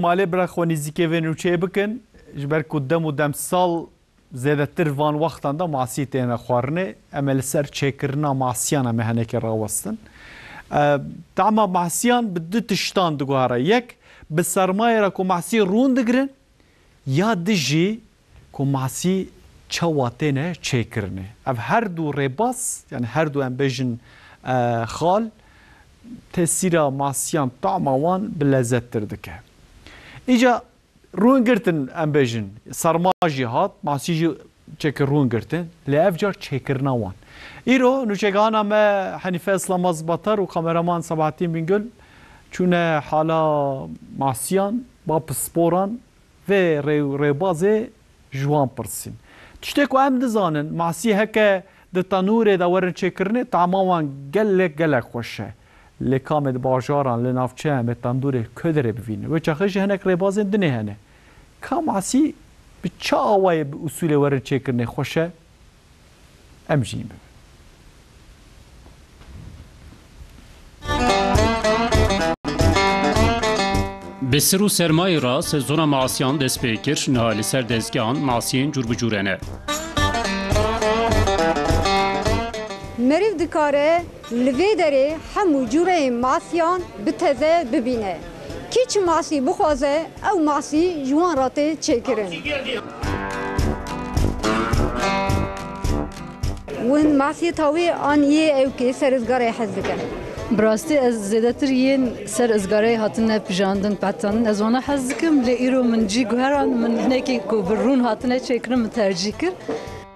مالی برای خونیزی و نوچه بکن جبر کدام و دم سال زیاده تر وان وقتان دا معصی تینا خوارنه عمل سر چکرنا معصیان مهنه که راوستن تعما معصیان بدو تشتان دگوهره یک به سرمایه را که معصی رون دگرن یا دجی که معصی چواتینه چکرنه اف هر دو رباس یعنی هر دو ام بجن خال تسیرا معصیان تعما وان بلذت تردکه ایجا رون گرتن ام بجن سرماجی هات معصی چکر رون گرتن لیف جار چکر نوان ایرو نوچگانا ما حنیفه اسلام مزبطر و کامرامان سبعتین بینگل چونه حالا معصیان با پسپوران و ریبازه جوان پرسین تشتێک و ئەم دەزانن ماسی هەکە دە تەنورێ دەوەرن چێکردنێ تاماوان gelek خۆشە لێ کامێ باژاران لە ناوچەیان بێ تەندورێ کۆ دەرێ ببینن وێ چەخەژی هەنێک ڕێبازێن دنێ هەنێ کا ماسی bi çi awayê bi usulê werin çêkirnê xweş e em jî bibin Bi sir û sermayê ra sezona masiyan dest pê kir niha li ser dezgehan masiyên cûrbicûr hene. Meriv dikare li vê derê hemû cûreyên masiyan bi teze bibîne. Kî masî bixwaze ew masî ji wan re tê çêkirin. Win masiyê tawê aniyê ew kê ser rizgarê hez dikin. براستی از زیادتر یین سر ازگاره هاتنه پیجاندن پتان از آنها حس کم لیرو من جی گهران من نکی کو برون هاتنه چکرم ترجیح کر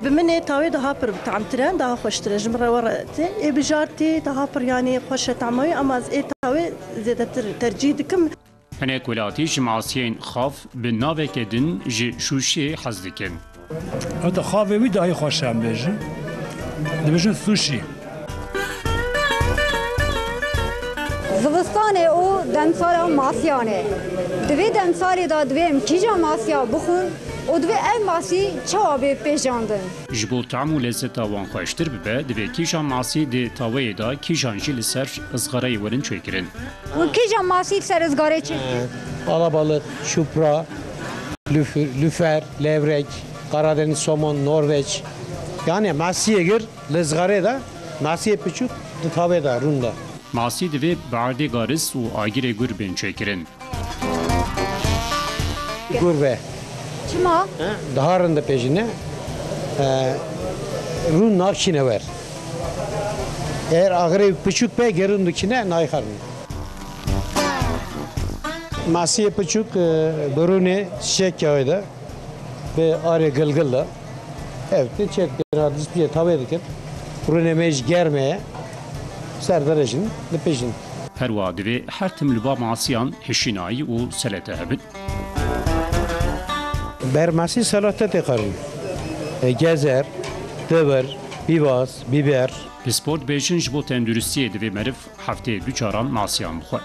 بمني تاوي ده پر بتعمترن ده خوشتر جمره ورقتي اي بجارتي ده پر يعني خوش تعموي اما از اي تاوي زیادتر ترجیح دکم هنک ولاتی جمعاسیین خاف به ناوک دن جی شوشی حز دکن هذا خافه وی دای خوشم بجن دبجن سوشی Zivistanê û demsala masiyanê. Divê demsalê da divê em kîja masiya bixwin û divê ev masî çawa bê pêjandin. Ji bo tam û lezzeta wan xweştir bibe divê kîjan masî dê tawayê da kîjan jî li ser ızgarayê werin çêkirin. Wî kîja masî ser ızgarê çêkirin? Alabalık, şupra, lüfer, levrek, Karadeniz somon, Norveç. Yani masiye gir, lezgare da, masiye piçuk, tave da, runda. Masî divê bi erdê garis û agirê gur bên çêkirin. Gurbe. Çima? Daharın da peşine run nakşine ver. Eğer agre piçuk pe gerundukine naykarın. Masiye piçuk burune çiçek yağıydı ve arı gılgılla. Evet, çetkine dispiye tave dikin. Burune mec germeye سردرجن لپیجن. هر وادی هر تملبا ماسیان هشینایی و سلطه هبد. برماسی سلطه تکریم. گزر، دبر، بیباس، بیبر. سپورت بیشن جبو تندرستی دوی مرف هفته دو چاران ماسیان بخور.